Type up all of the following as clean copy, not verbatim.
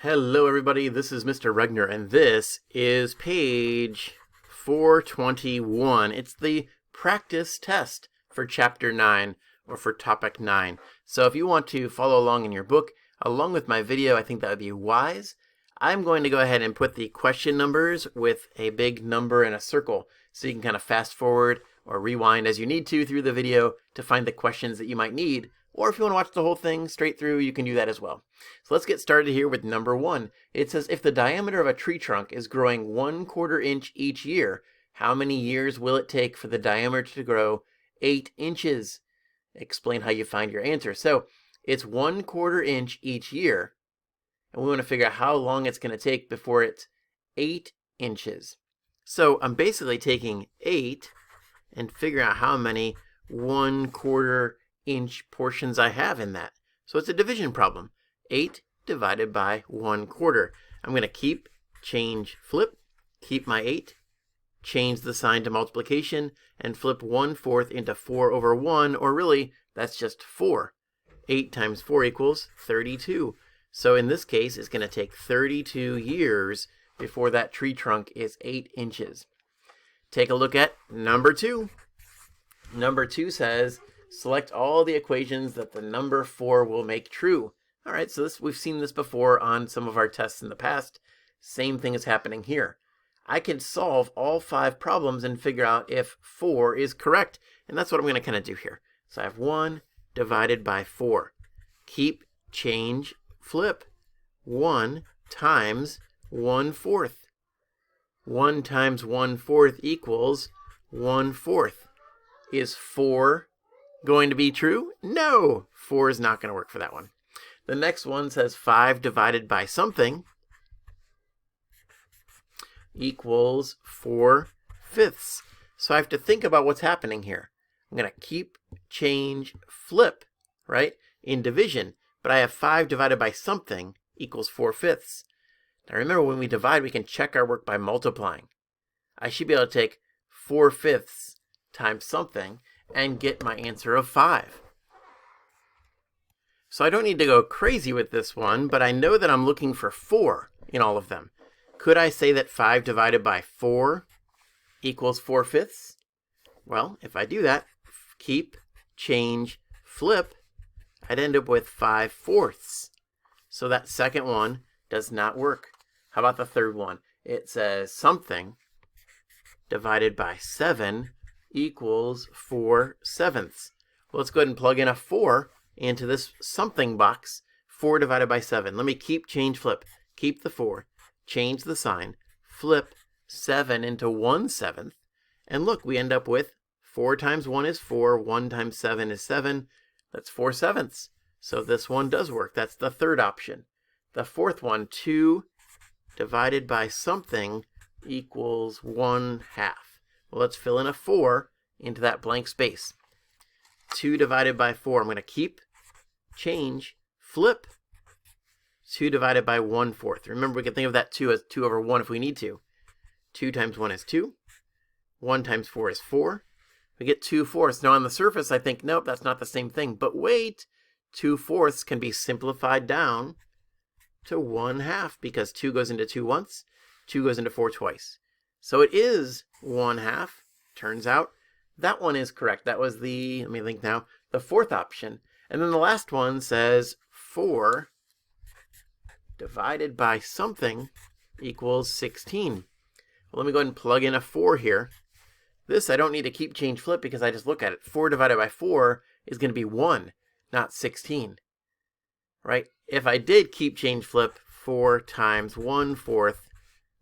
Hello everybody, this is Mr. Regner, and this is page 421. It's the practice test for chapter 9, or for topic 9. So if you want to follow along in your book, along with my video, I think that would be wise. I'm going to go ahead and put the question numbers with a big number in a circle, so you can kind of fast forward or rewind as you need to through the video to find the questions that you might need. Or if you want to watch the whole thing straight through, you can do that as well. So let's get started here with number 1. It says, if the diameter of a tree trunk is growing 1/4 inch each year, how many years will it take for the diameter to grow 8 inches? Explain how you find your answer. So it's 1/4 inch each year, and we want to figure out how long it's going to take before it's 8 inches. So I'm basically taking 8 and figuring out how many 1/4 inch portions I have in that. So it's a division problem. 8 divided by 1/4. I'm going to keep, change, flip, keep my 8, change the sign to multiplication, and flip 1/4 into 4/1, or really, that's just 4. 8 times 4 equals 32. So in this case, it's going to take 32 years before that tree trunk is 8 inches. Take a look at number 2. Number 2 says, select all the equations that the number 4 will make true. All right, so we've seen this before on some of our tests in the past. Same thing is happening here. I can solve all 5 problems and figure out if 4 is correct. And that's what I'm going to kind of do here. So I have 1 divided by 4. Keep, change, flip. 1 times 1/4. 1 times 1/4 equals 1/4. Is 4 going to be true? No! 4 is not going to work for that one. The next one says 5 divided by something equals 4/5. So I have to think about what's happening here. I'm going to keep, change, flip, right, in division. But I have 5 divided by something equals 4/5. Now remember, when we divide, we can check our work by multiplying. I should be able to take 4/5 times something and get my answer of 5. So I don't need to go crazy with this one, but I know that I'm looking for 4 in all of them. Could I say that 5 divided by 4 equals 4/5? Well, if I do that, keep, change, flip, I'd end up with 5/4. So that second one does not work. How about the third one? It says something divided by 7 equals 4/7. Well, let's go ahead and plug in a 4 into this something box. 4 divided by 7. Let me keep, change, flip. Keep the 4, change the sign, flip 7 into 1/7, and look, we end up with 4 times 1 is 4, 1 times 7 is 7. That's 4/7. So this one does work. That's the third option. The fourth one, 2 divided by something equals 1/2. Well, let's fill in a 4 into that blank space. 2 divided by 4. I'm going to keep, change, flip. 2 divided by 1/4. Remember, we can think of that 2 as 2/1 if we need to. 2 times 1 is 2. 1 times 4 is 4. We get 2/4. Now on the surface, I think, nope, that's not the same thing. But wait, 2/4 can be simplified down to 1/2 because 2 goes into 2 once, 2 goes into 4 twice. So it is 1/2. Turns out that one is correct. That was the, let me think now, the fourth option. And then the last one says 4 divided by something equals 16. Well, let me go ahead and plug in a 4 here. This I don't need to keep, change, flip because I just look at it. 4 divided by 4 is going to be 1, not 16. Right? If I did keep, change, flip, 4 times 1/4,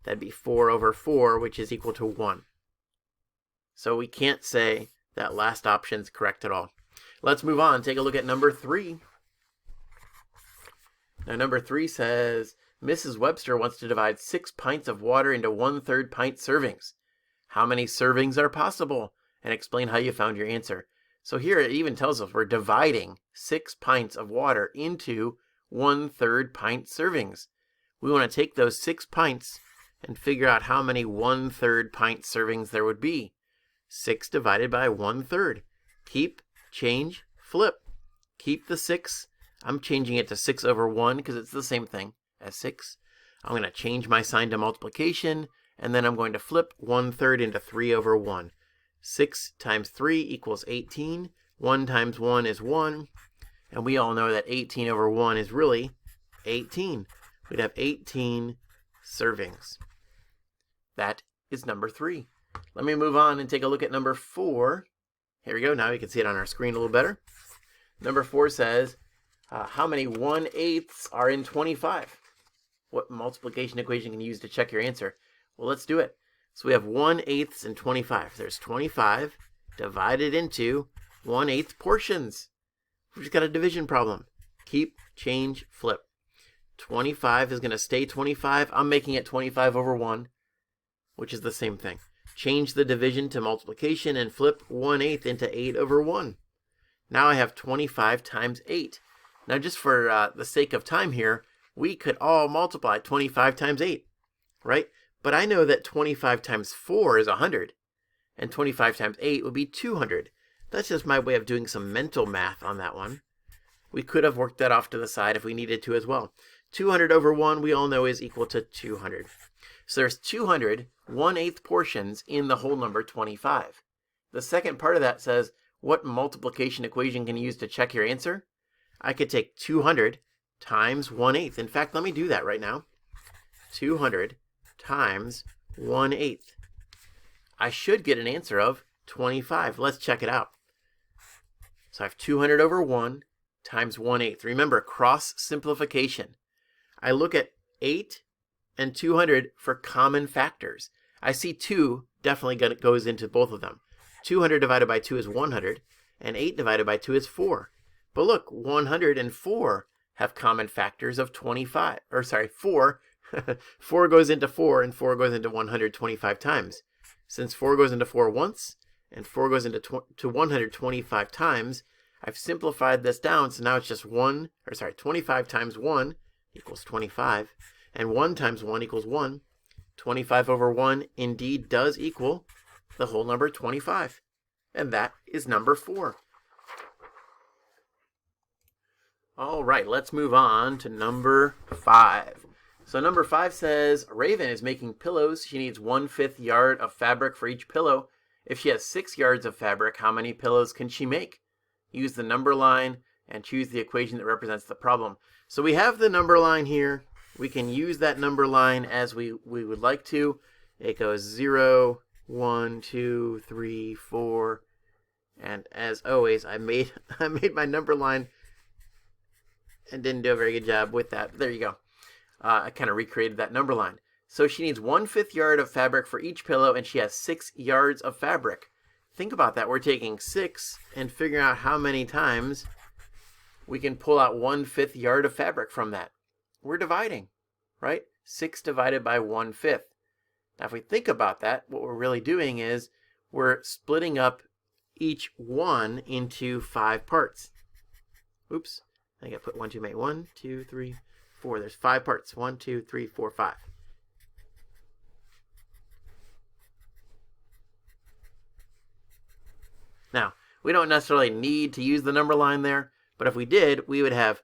that'd be 4/4, which is equal to 1. So we can't say that last option's correct at all. Let's move on. Take a look at number 3. Now number 3 says, Mrs. Webster wants to divide 6 pints of water into 1/3 pint servings. How many servings are possible? And explain how you found your answer. So here it even tells us we're dividing 6 pints of water into 1/3 pint servings. We want to take those 6 pints and figure out how many 1/3 pint servings there would be. 6 divided by 1/3. Keep, change, flip. Keep the 6. I'm changing it to 6/1 because it's the same thing as 6. I'm going to change my sign to multiplication, and then I'm going to flip 1/3 into 3 over 1. 6 times 3 equals 18. 1 times 1 is 1. And we all know that 18 over 1 is really 18. We'd have 18 servings. That is number 3. Let me move on and take a look at number 4. Here we go. Now you can see it on our screen a little better. Number 4 says, how many 1/8 are in 25? What multiplication equation can you use to check your answer? Well, let's do it. So we have 1/8 in 25. There's 25 divided into 1/8 portions. We've just got a division problem. Keep, change, flip. 25 is going to stay 25. I'm making it 25 over 1, which is the same thing. Change the division to multiplication and flip 1/8 into 8 over 1. Now I have 25 times 8. Now just for the sake of time here, we could all multiply 25 times 8, right? But I know that 25 times 4 is 100, and 25 times 8 would be 200. That's just my way of doing some mental math on that one. We could have worked that off to the side if we needed to as well. 200 over 1, we all know, is equal to 200. So there's 200 1/8 portions in the whole number 25. The second part of that says, what multiplication equation can you use to check your answer? I could take 200 times 1/8. In fact, let me do that right now. 200 times 1/8. I should get an answer of 25. Let's check it out. So I have 200 over 1 times 1/8. Remember, cross simplification. I look at 8 and 200 for common factors. I see 2 definitely goes into both of them. 200 divided by 2 is 100, and 8 divided by 2 is 4. But look, 100 and 4 have common factors of 25. Or sorry, 4. 4 goes into 4, and 4 goes into 125 times. Since 4 goes into 4 once, and 4 goes into 125 times, I've simplified this down, so now it's just 25 times 1 equals 25, and 1 times 1 equals 1. 25 over 1 indeed does equal the whole number 25, and that is number 4. All right, let's move on to number 5. So number 5 says, Raven is making pillows. She needs 1/5 yard of fabric for each pillow. If she has 6 yards of fabric, how many pillows can she make? Use the number line and choose the equation that represents the problem. So we have the number line here. We can use that number line as we would like to. It goes 0, 1, 2, 3, 4. And as always, I made my number line and didn't do a very good job with that. There you go. I kind of recreated that number line. So she needs 1/5 yard of fabric for each pillow, and she has 6 yards of fabric. Think about that. We're taking 6 and figuring out how many times we can pull out 1/5 yard of fabric from that. We're dividing, right? 6 divided by 1/5. Now, if we think about that, what we're really doing is we're splitting up each one into 5 parts. Oops. I think I put 1, 2, maybe 1, 2, 3, 4. There's 5 parts. 1, 2, 3, 4, 5. Now, we don't necessarily need to use the number line there, but if we did, we would have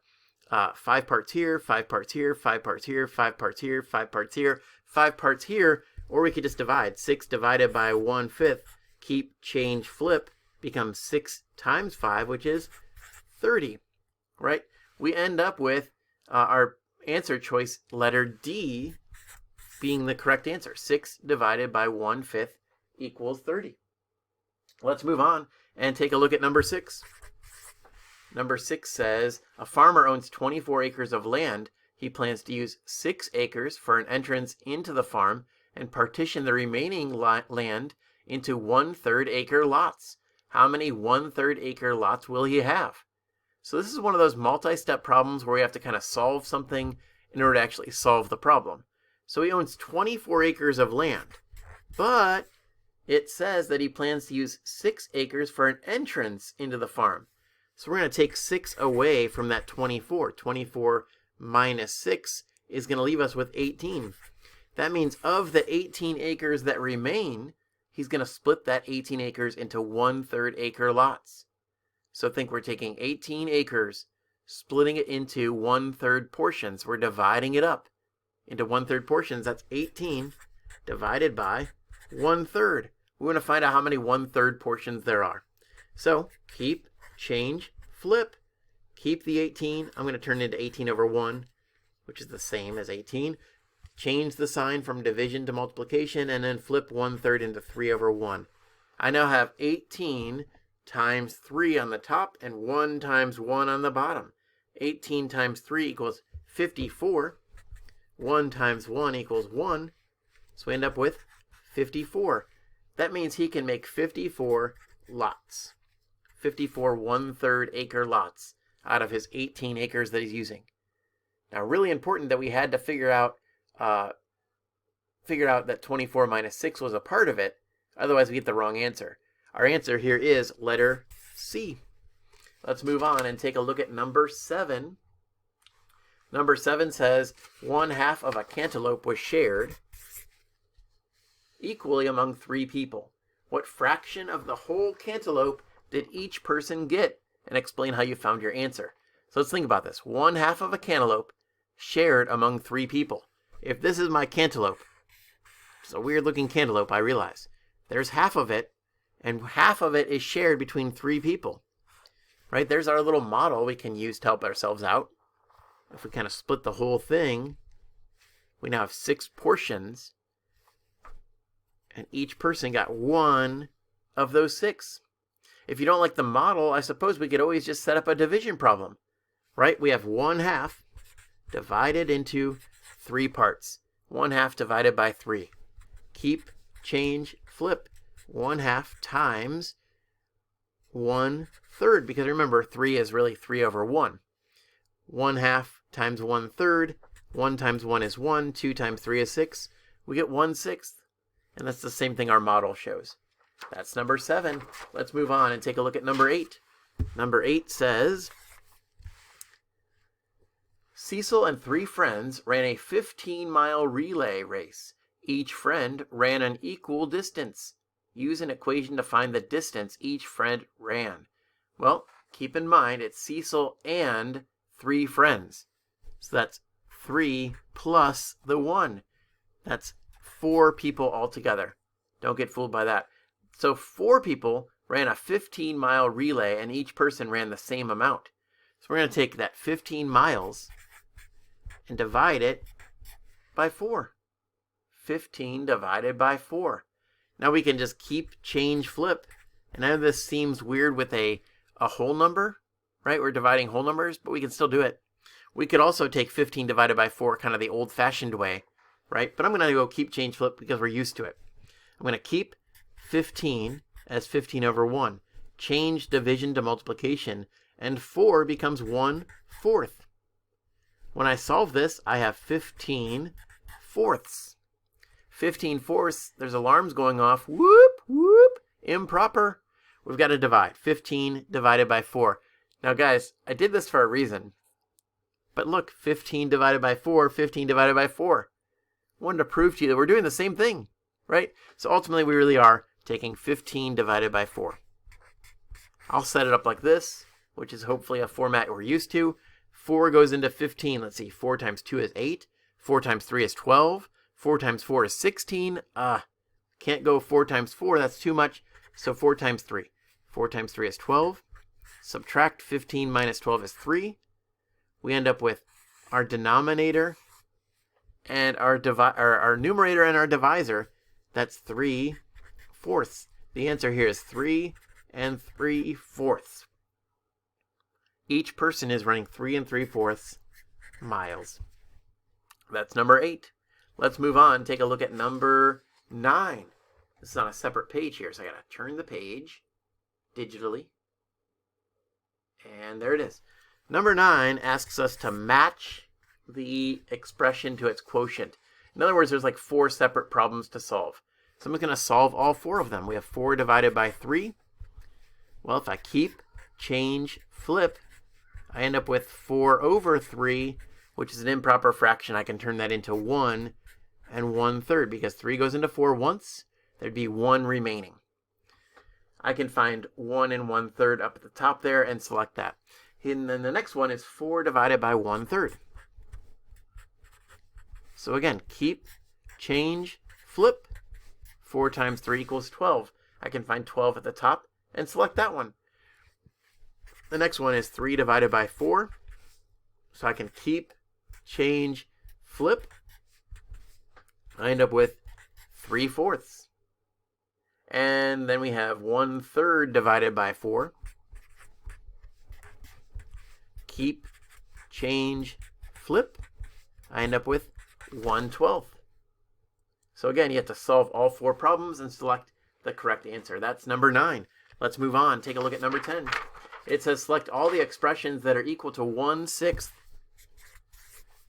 5 parts here, 5 parts here, 5 parts here, 5 parts here, 5 parts here, 5 parts here, or we could just divide. 6 divided by 1/5, keep, change, flip, becomes 6 times 5, which is 30, right? We end up with our answer choice, letter D, being the correct answer. 6 divided by 1/5 equals 30. Let's move on and take a look at number 6. Number 6 says, a farmer owns 24 acres of land. He plans to use 6 acres for an entrance into the farm and partition the remaining land into 1/3 acre lots. How many 1/3 acre lots will he have? So this is one of those multi-step problems where we have to kind of solve something in order to actually solve the problem. So he owns 24 acres of land, but it says that he plans to use 6 acres for an entrance into the farm. So we're going to take 6 away from that 24. 24 minus 6 is going to leave us with 18. That means of the 18 acres that remain, he's going to split that 18 acres into 1/3 acre lots. So think we're taking 18 acres, splitting it into 1/3 portions. We're dividing it up. into 1/3 portions. That's 18 divided by 1/3. We want to find out how many 1/3 portions there are. So keep, change, flip. Keep the 18. I'm going to turn it into 18 over 1, which is the same as 18. Change the sign from division to multiplication, and then flip 1/3 into 3 over 1. I now have 18 times 3 on the top and 1 times 1 on the bottom. 18 times 3 equals 54. 1 times 1 equals 1. So we end up with 54. That means he can make 54 lots. 54 1/3 acre lots out of his 18 acres that he's using. Now, really important that we had to figure out that 24 minus 6 was a part of it. Otherwise, we get the wrong answer. Our answer here is letter C. Let's move on and take a look at number 7. Number 7 says 1/2 of a cantaloupe was shared equally among 3 people. What fraction of the whole cantaloupe did each person get? And explain how you found your answer. So let's think about this. 1/2 of a cantaloupe shared among 3 people. If this is my cantaloupe, it's a weird looking cantaloupe, I realize. There's half of it, and half of it is shared between 3 people. Right? There's our little model we can use to help ourselves out. If we kind of split the whole thing, we now have 6 portions, and each person got 1 of those 6. If you don't like the model, I suppose we could always just set up a division problem, right? We have 1/2 divided into 3 parts. 1/2 divided by 3. Keep, change, flip. 1/2 times 1/3, because remember, 3 is really 3 over 1. 1/2 times 1/3. 1 times 1 is 1. 2 times 3 is 6. We get 1/6. And that's the same thing our model shows. That's number 7. Let's move on and take a look at number 8. Number 8 says, Cecil and 3 friends ran a 15-mile relay race. Each friend ran an equal distance. Use an equation to find the distance each friend ran. Well, keep in mind it's Cecil and 3 friends. So that's 3 plus the 1. That's 4 people altogether. Don't get fooled by that. So 4 people ran a 15-mile relay, and each person ran the same amount. So we're going to take that 15 miles and divide it by 4. 15 divided by 4. Now we can just keep, change, flip. And I know this seems weird with a whole number, right? We're dividing whole numbers, but we can still do it. We could also take 15 divided by 4 kind of the old-fashioned way, right? But I'm going to go keep, change, flip because we're used to it. I'm going to keep 15 as 15 over 1. Change division to multiplication, and 4 becomes 1/4. When I solve this, I have 15 fourths. 15 fourths, there's alarms going off. Whoop, whoop, improper. We've got to divide. 15 divided by 4. Now, guys, I did this for a reason. But look, 15 divided by 4, 15 divided by 4. I wanted to prove to you that we're doing the same thing, right? So ultimately, we really are taking 15 divided by 4. I'll set it up like this, which is hopefully a format we're used to. 4 goes into 15. Let's see, 4 times 2 is 8. 4 times 3 is 12. 4 times 4 is 16. Can't go 4 times 4. That's too much. So 4 times 3. 4 times 3 is 12. Subtract 15 minus 12 is 3. We end up with our denominator and our numerator and our divisor. That's 3/4. The answer here is 3 3/4. Each person is running 3 3/4 miles. That's number 8. Let's move on. Take a look at number 9. This is on a separate page here, so I gotta turn the page digitally. And there it is. Number 9 asks us to match the expression to its quotient. In other words, there's like 4 separate problems to solve. So I'm going to solve all 4 of them. We have 4 divided by 3. Well, if I keep, change, flip, I end up with 4 over 3, which is an improper fraction. I can turn that into 1 and 1/3 because 3 goes into 4 once. There'd be 1 remaining. I can find 1 and 1/3 up at the top there and select that. And then the next one is 4 divided by 1/3. So again, keep, change, flip. 4 times 3 equals 12. I can find 12 at the top and select that one. The next one is 3 divided by 4. So I can keep, change, flip. I end up with 3/4. And then we have 1/3 divided by 4. Keep, change, flip. I end up with 1/12. So again, you have to solve all 4 problems and select the correct answer. That's number 9. Let's move on. Take a look at number 10. It says select all the expressions that are equal to 1/6.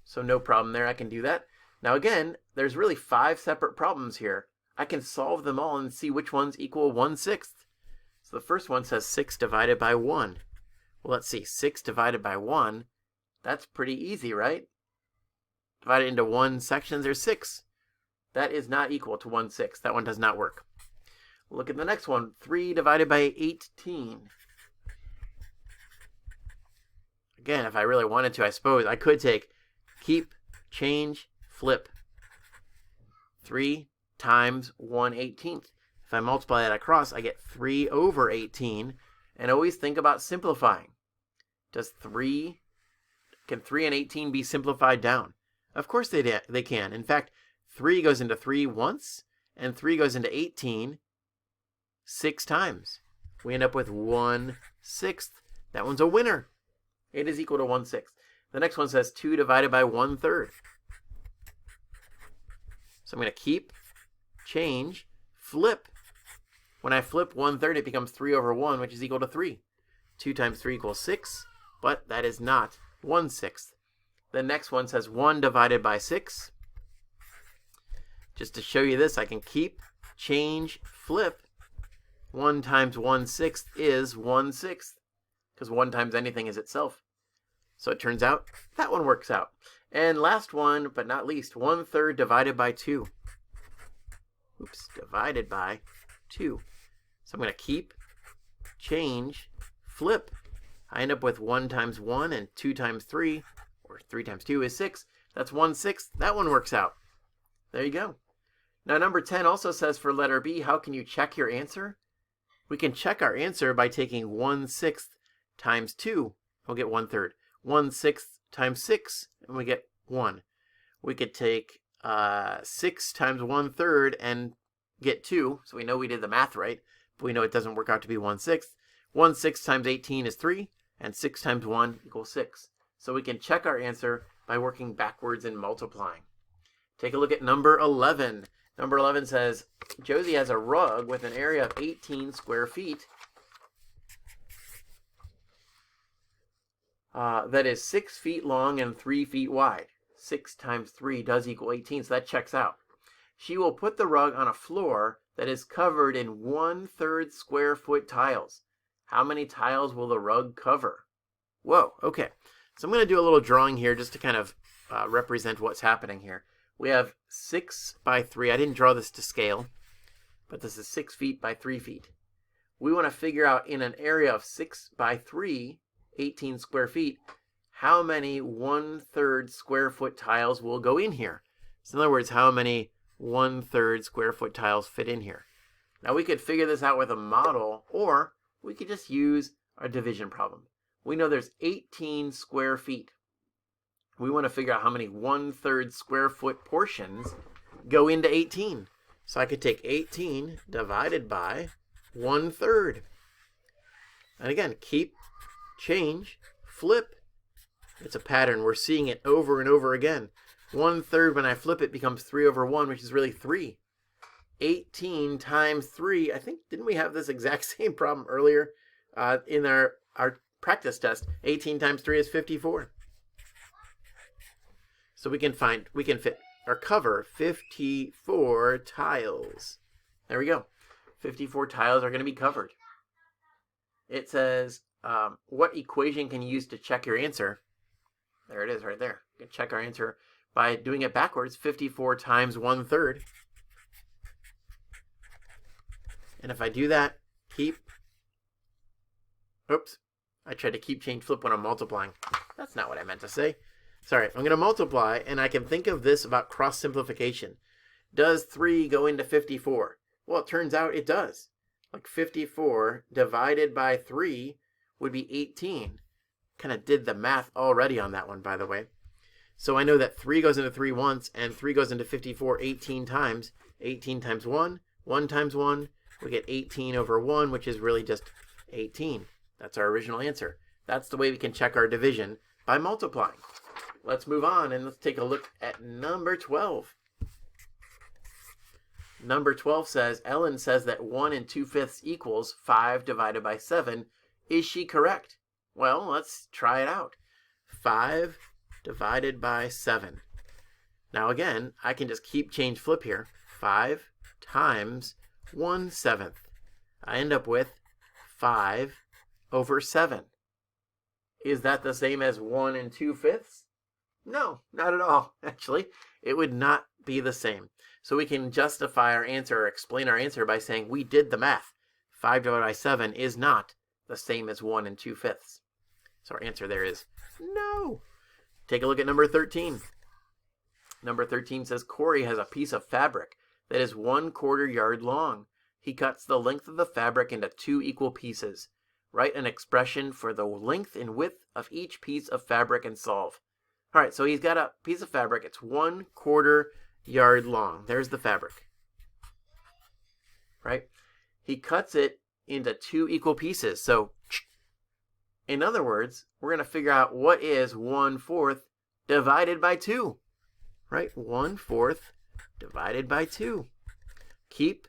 So no problem there. I can do that. Now again, there's really 5 separate problems here. I can solve them all and see which ones equal 1/6. So the first one says 6 divided by 1. Well, let's see. 6 divided by 1. That's pretty easy, right? Divided into 1 sections, there's 6. That is not equal to 1/6. That one does not work. Look at the next one. 3 divided by 18. Again, if I really wanted to, I suppose I could take keep, change, flip. 3 times 1/18. If I multiply that across, I get 3/18. And always think about simplifying. Can 3 and 18 be simplified down? Of course they can. In fact, 3 goes into 3 once, and 3 goes into 18 6 times. We end up with 1/6. That one's a winner. It is equal to 1/6. The next one says 2 divided by 1/3. So I'm going to keep, change, flip. When I flip 1/3, it becomes 3/1, which is equal to 3. 2 times 3 equals 6, but that is not 1/6. The next one says 1 divided by 6. Just to show you this, I can keep, change, flip. 1 times 1/6 is 1/6, because 1 times anything is itself. So it turns out that one works out. And last one, but not least, 1/3 divided by 2. Oops, divided by 2. So I'm going to keep, change, flip. I end up with 1 times 1 and 2 times 3, or 3 times 2 is 6. That's 1/6. That one works out. There you go. Now number 10 also says for letter B, how can you check your answer? We can check our answer by taking 1/6 times 2. We'll get 1/3. 1/6 times 6, and we get 1. We could take 6 times 1/3 and get 2. So we know we did the math right, but we know it doesn't work out to be 1/6. 1/6 times 18 is 3, and 6 times 1 equals 6. So we can check our answer by working backwards and multiplying. Take a look at number 11. Number 11 says, Josie has a rug with an area of 18 square feet that is 6 feet long and 3 feet wide. 6 times 3 does equal 18, so that checks out. She will put the rug on a floor that is covered in 1/3 square foot tiles. How many tiles will the rug cover? Whoa, okay. So I'm going to do a little drawing here just to kind of represent what's happening here. We have 6 by 3. I didn't draw this to scale, but this is 6 feet by 3 feet. We want to figure out in an area of 6 by 3, 18 square feet, how many 1/3 square foot tiles will go in here. So in other words, how many 1/3 square foot tiles fit in here. Now we could figure this out with a model, or we could just use our division problem. We know there's 18 square feet. We want to figure out how many 1/3 square foot portions go into 18. So I could take 18 divided by 1/3. And again, keep, change, flip. It's a pattern. We're seeing it over and over again. 1/3, when I flip it, becomes 3/1, which is really 3. 18 times 3. I think, didn't we have this exact same problem earlier in our practice test? 18 times 3 is 54. So we can fit or cover 54 tiles. There we go. 54 tiles are going to be covered. It says, what equation can you use to check your answer? There it is right there. You can check our answer by doing it backwards. 54 times 1/3. And if I do that, I tried to keep, change, flip when I'm multiplying. That's not what I meant to say. Sorry, I'm going to multiply, and I can think of this about cross simplification. Does 3 go into 54? Well, it turns out it does. Like 54 divided by 3 would be 18. Kind of did the math already on that one, by the way. So I know that 3 goes into 3 once, and 3 goes into 54 18 times. 18 times 1, 1 times 1, we get 18 over 1, which is really just 18. That's our original answer. That's the way we can check our division, by multiplying. Let's move on, and let's take a look at number 12. Number 12 says, Ellen says that 1 2/5 equals 5 divided by 7. Is she correct? Well, let's try it out. 5 divided by 7. Now again, I can just keep change flip here. 5 times 1/7. I end up with 5 over 7. Is that the same as 1 2/5? No, not at all. Actually, it would not be the same. So we can justify our answer or explain our answer by saying we did the math. 5 divided by 7 is not the same as 1 2/5. So our answer there is no. Take a look at number 13. Number 13 says Corey has a piece of fabric that is 1/4 yard long. He cuts the length of the fabric into 2 equal pieces. Write an expression for the length and width of each piece of fabric and solve. All right, so he's got a piece of fabric. It's 1/4 yard long. There's the fabric, right? He cuts it into 2 equal pieces. So in other words, we're going to figure out what is 1/4 divided by 2, right? 1/4 divided by 2. Keep,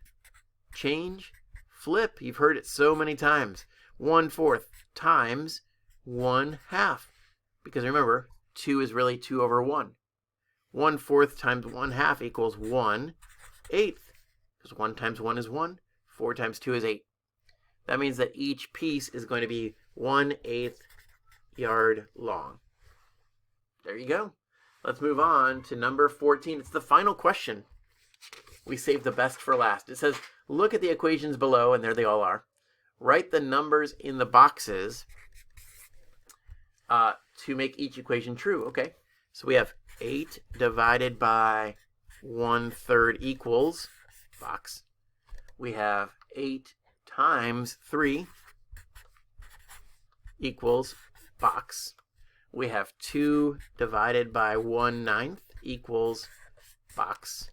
change, flip. You've heard it so many times. 1/4 times 1/2. Because remember, 2 is really 2 over 1. 1/4 times 1/2 equals 1/8. Because 1 times 1 is 1. 4 times 2 is 8. That means that each piece is going to be 1/8 yard long. There you go. Let's move on to number 14. It's the final question. We saved the best for last. It says, look at the equations below, and there they all are. Write the numbers in the boxes to make each equation true. Okay, so we have 8 divided by 1/3 equals, box. We have 8 times 3 equals, box. We have 2 divided by 1/9 equals, box.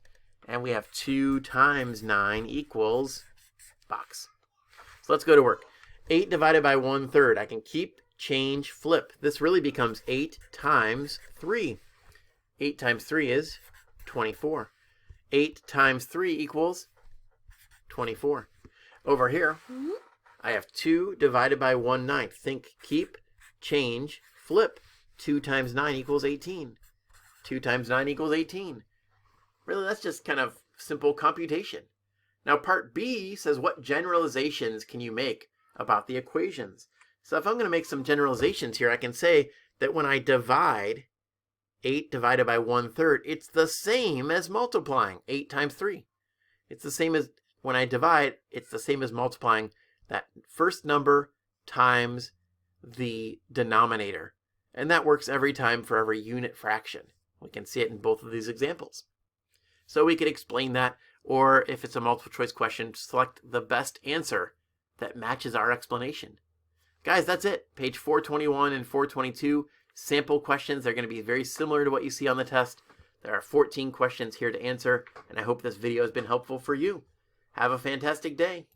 And we have 2 times 9 equals, box. So let's go to work. 8 divided by 1/3. I can keep, change, flip. This really becomes 8 times 3. 8 times 3 is 24. 8 times 3 equals 24. Over here, I have 2 divided by 1/9. Think, keep, change, flip. 2 times 9 equals 18. 2 times 9 equals 18. Really, that's just kind of simple computation. Now, part B says, what generalizations can you make about the equations? So if I'm going to make some generalizations here, I can say that when I divide 8 divided by 1/3, it's the same as multiplying 8 times 3. It's the same as, when I divide, it's the same as multiplying that first number times the denominator. And that works every time for every unit fraction. We can see it in both of these examples. So we could explain that, or if it's a multiple choice question, select the best answer that matches our explanation. Guys, that's it. Page 421 and 422, sample questions. They're going to be very similar to what you see on the test. There are 14 questions here to answer, and I hope this video has been helpful for you. Have a fantastic day.